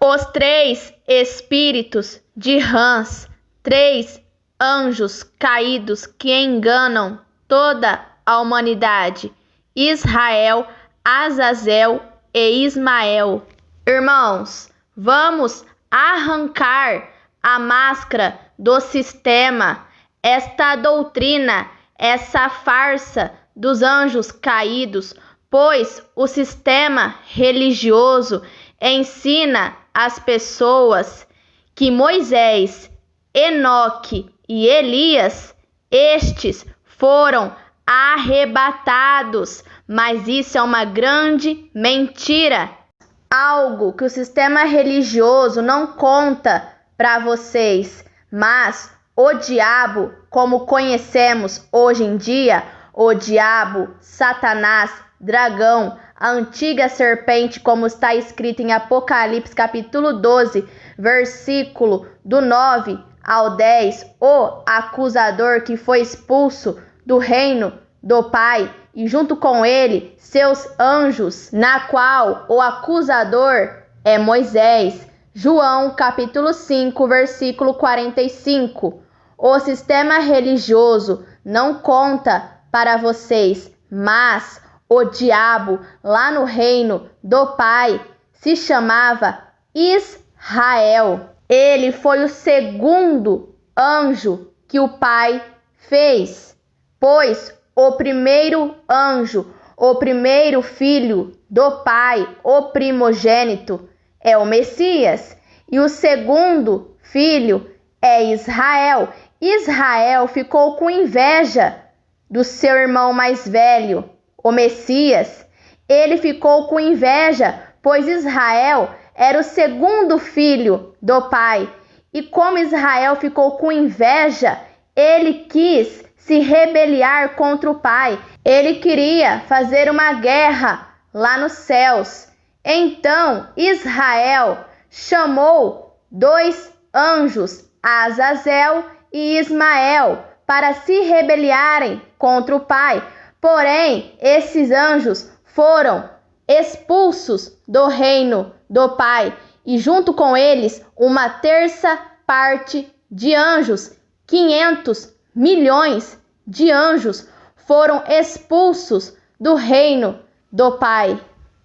Os três espíritos de rãs, três anjos caídos que enganam toda a humanidade: Israel, Azazel e Ismael. Irmãos, vamos arrancar a máscara do sistema, esta doutrina, essa farsa dos anjos caídos, pois o sistema religioso ensina as pessoas que Moisés, Enoque e Elias, estes foram arrebatados, mas isso é uma grande mentira. Algo que o sistema religioso não conta para vocês, mas o diabo, como conhecemos hoje em dia, o diabo, Satanás, dragão, a antiga serpente, como está escrito em Apocalipse capítulo 12, versículo do 9 ao 10, o acusador que foi expulso do reino do Pai, e junto com ele seus anjos, na qual o acusador é Moisés. João capítulo 5, versículo 45. O sistema religioso não conta para vocês, mas o diabo lá no reino do Pai se chamava Israel. Ele foi o segundo anjo que o Pai fez, pois o primeiro anjo, o primeiro filho do Pai, o primogênito, é o Messias, e o segundo filho é Israel. Israel ficou com inveja do seu irmão mais velho, o Messias. Ele ficou com inveja, pois Israel era o segundo filho do Pai. E como Israel ficou com inveja, ele quis se rebeliar contra o Pai. Ele queria fazer uma guerra lá nos céus. Então Israel chamou dois anjos, Azazel e Ismael, para se rebeliarem contra o Pai. Porém, esses anjos foram expulsos do reino do Pai, e junto com eles uma terça parte de anjos, 500 milhões de anjos foram expulsos do reino do Pai.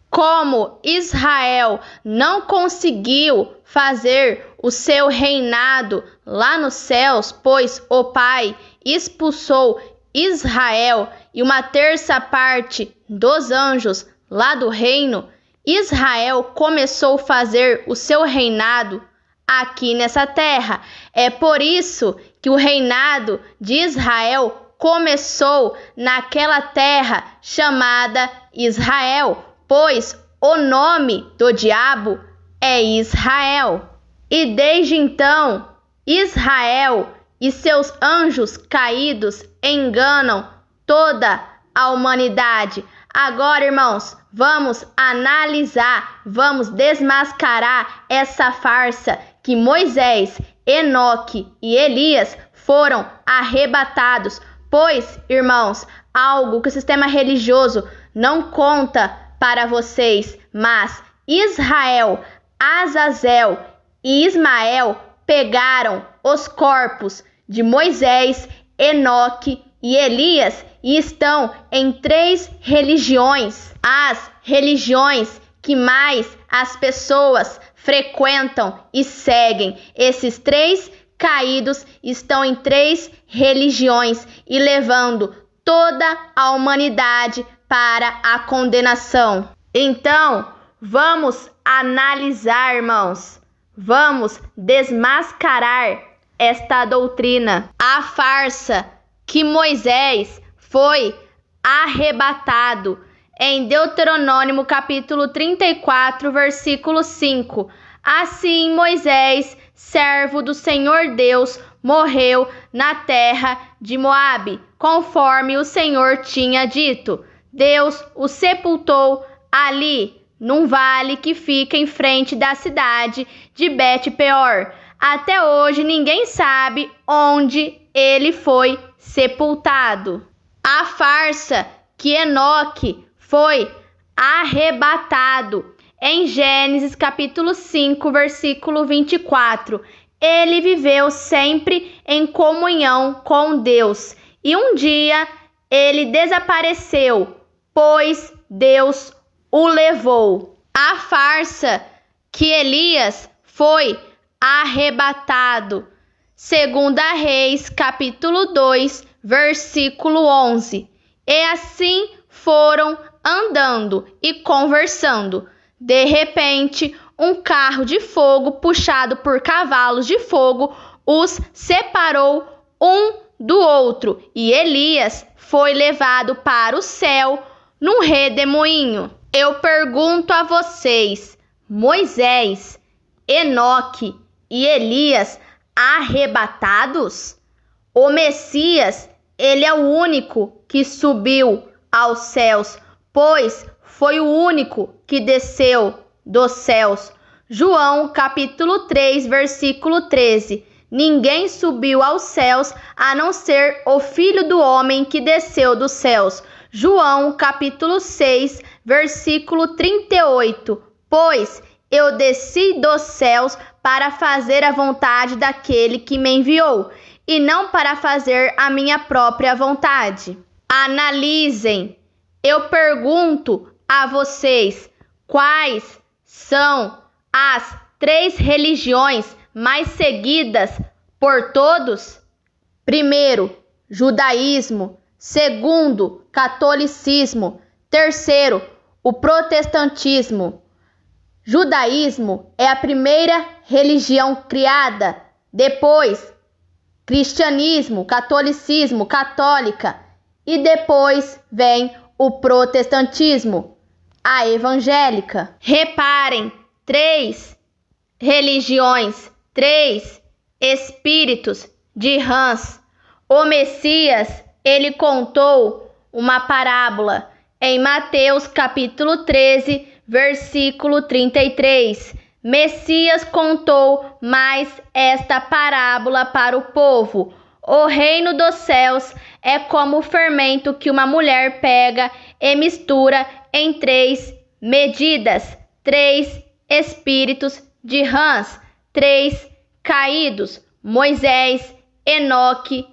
Como Israel não conseguiu fazer o seu reinado lá nos céus, pois o Pai expulsou Israel e uma terça parte dos anjos lá do reino, Israel começou a fazer o seu reinado aqui nessa terra. É por isso que o reinado de Israel começou naquela terra chamada Israel, pois o nome do diabo é Israel. E desde então, Israel e seus anjos caídos enganam toda a humanidade. Agora, irmãos, vamos analisar, vamos desmascarar essa farsa que Moisés, Enoque e Elias foram arrebatados. Pois, irmãos, algo que o sistema religioso não conta para vocês, mas Israel, Azazel e Ismael pegaram os corpos de Moisés, Enoque e Elias e estão em 3 religiões. As religiões que mais as pessoas frequentam e seguem. Esses 3 caídos estão em 3 religiões e levando toda a humanidade para a condenação. Então, vamos analisar, irmãos. Vamos desmascarar esta doutrina, a farsa que Moisés foi arrebatado. Em Deuteronômio capítulo 34, versículo 5. Assim Moisés, servo do Senhor Deus, morreu na terra de Moabe, conforme o Senhor tinha dito. Deus o sepultou ali, num vale que fica em frente da cidade de Bet-peor. Até hoje ninguém sabe onde ele foi sepultado. A farsa que Enoque foi arrebatado em Gênesis capítulo 5, versículo 24. Ele viveu sempre em comunhão com Deus e um dia ele desapareceu, pois Deus o levou. A farsa que Elias foi arrebatado. 2 Reis, capítulo 2, versículo 11. E assim foram andando e conversando. De repente, um carro de fogo puxado por cavalos de fogo os separou um do outro, e Elias foi levado para o céu num redemoinho. Eu pergunto a vocês, Moisés, Enoque e Elias arrebatados? O Messias, ele é o único que subiu aos céus, pois foi o único que desceu dos céus. João capítulo 3, versículo 13. Ninguém subiu aos céus a não ser o Filho do Homem que desceu dos céus. João capítulo 6, versículo 38. Pois eu desci dos céus para fazer a vontade daquele que me enviou, e não para fazer a minha própria vontade. Analisem. Eu pergunto a vocês, quais são as 3 religiões mais seguidas por todos? Primeiro, judaísmo. Segundo, catolicismo. Terceiro, o protestantismo. Judaísmo é a primeira religião criada, depois cristianismo, catolicismo, católica, e depois vem o protestantismo, a evangélica. Reparem, 3 religiões, 3 espíritos de rãs. O Messias, ele contou uma parábola em Mateus capítulo 13, versículo 33. Messias contou mais esta parábola para o povo. O reino dos céus é como o fermento que uma mulher pega e mistura em 3 medidas. 3 espíritos de rãs, 3 caídos, Moisés, Enoque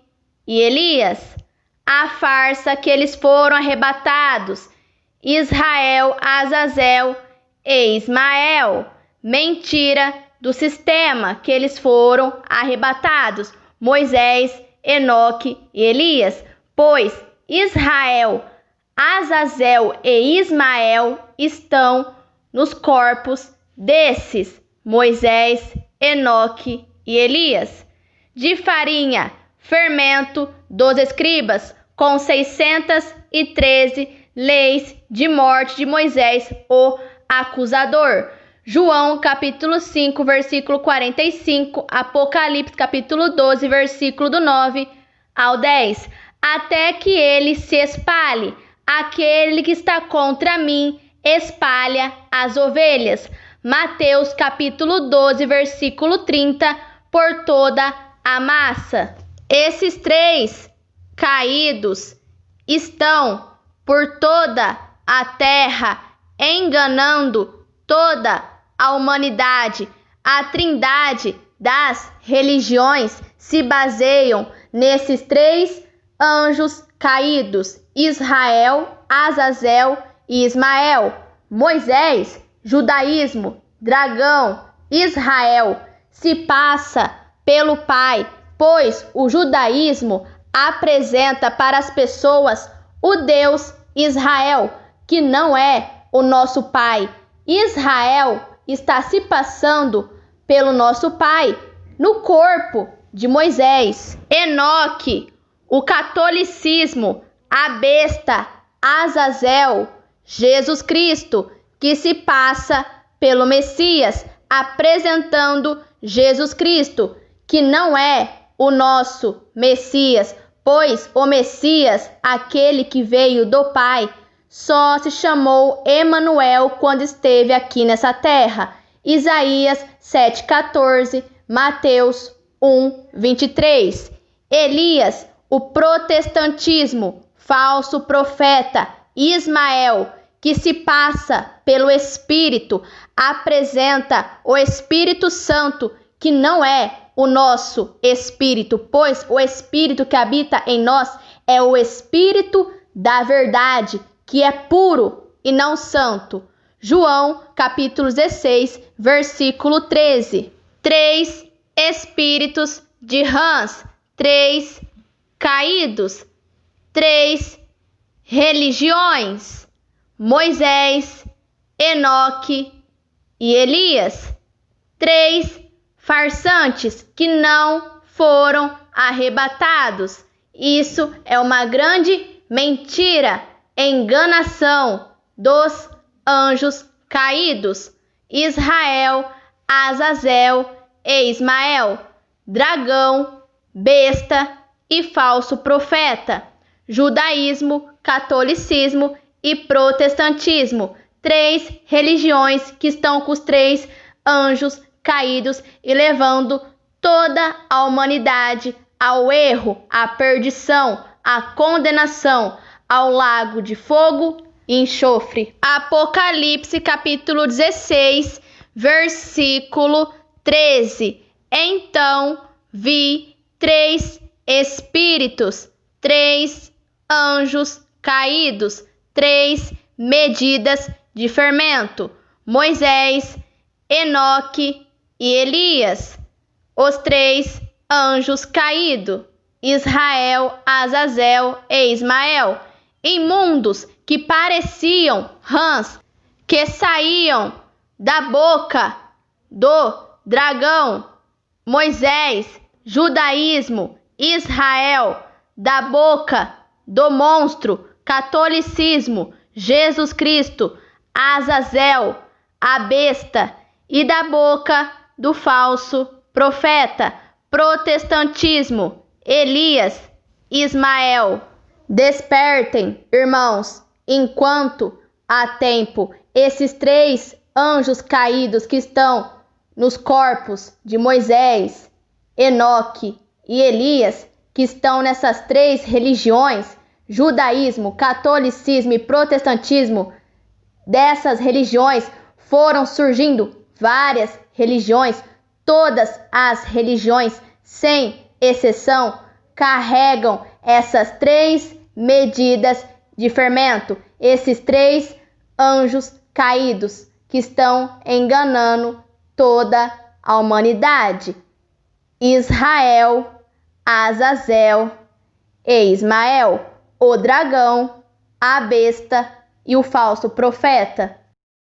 e Elias. A farsa que eles foram arrebatados, Israel, Azazel e Ismael. Mentira do sistema que eles foram arrebatados, Moisés, Enoque e Elias. Pois Israel, Azazel e Ismael estão nos corpos desses, Moisés, Enoque e Elias. De farinha, fermento dos escribas, com 613 leis de morte de Moisés, o acusador. João capítulo 5, versículo 45, Apocalipse capítulo 12, versículo do 9 ao 10. Até que ele se espalhe, aquele que está contra mim espalha as ovelhas. Mateus capítulo 12, versículo 30, por toda a massa. Esses 3 caídos estão por toda a terra, enganando toda a humanidade. A trindade das religiões se baseiam nesses 3 anjos caídos: Israel, Azazel e Ismael. Moisés, judaísmo, dragão, Israel, se passa pelo Pai, pois o judaísmo apresenta para as pessoas o Deus Israel, que não é o nosso Pai. Israel está se passando pelo nosso Pai no corpo de Moisés. Enoque, o catolicismo, a besta, Azazel, Jesus Cristo, que se passa pelo Messias, apresentando Jesus Cristo, que não é o nosso Messias, pois o Messias, aquele que veio do Pai, só se chamou Emanuel quando esteve aqui nessa terra. Isaías 7,14, Mateus 1,23. Elias, o protestantismo, falso profeta, Ismael, que se passa pelo Espírito apresenta o Espírito Santo, que não é o nosso Espírito, pois o Espírito que habita em nós é o Espírito da verdade, que é puro e não santo. João, capítulo 16, versículo 13. 3 espíritos de rãs, 3 caídos, 3 religiões: Moisés, Enoque e Elias. 3 farsantes que não foram arrebatados. Isso é uma grande mentira, enganação dos anjos caídos: Israel, Azazel e Ismael, dragão, besta e falso profeta. Judaísmo, catolicismo e protestantismo: 3 religiões que estão com os 3 anjos caídos e levando toda a humanidade ao erro, à perdição, à condenação, ao lago de fogo e enxofre. Apocalipse capítulo 16, versículo 13. Então vi 3 espíritos, 3 anjos caídos, 3 medidas de fermento: Moisés, Enoque e Elias. Os 3 anjos caídos: Israel, Azazel e Ismael, imundos que pareciam rãs que saíam da boca do dragão. Moisés, judaísmo, Israel, da boca do monstro, catolicismo, Jesus Cristo, Azazel, a besta, e da boca do falso profeta, protestantismo, Elias, Ismael. Despertem, irmãos, enquanto há tempo. Esses 3 anjos caídos que estão nos corpos de Moisés, Enoque e Elias, que estão nessas 3 religiões, judaísmo, catolicismo e protestantismo, dessas religiões foram surgindo várias religiões. Todas as religiões, sem exceção, carregam essas 3 medidas de fermento, esses 3 anjos caídos que estão enganando toda a humanidade: Israel, Azazel e Ismael, o dragão, a besta e o falso profeta.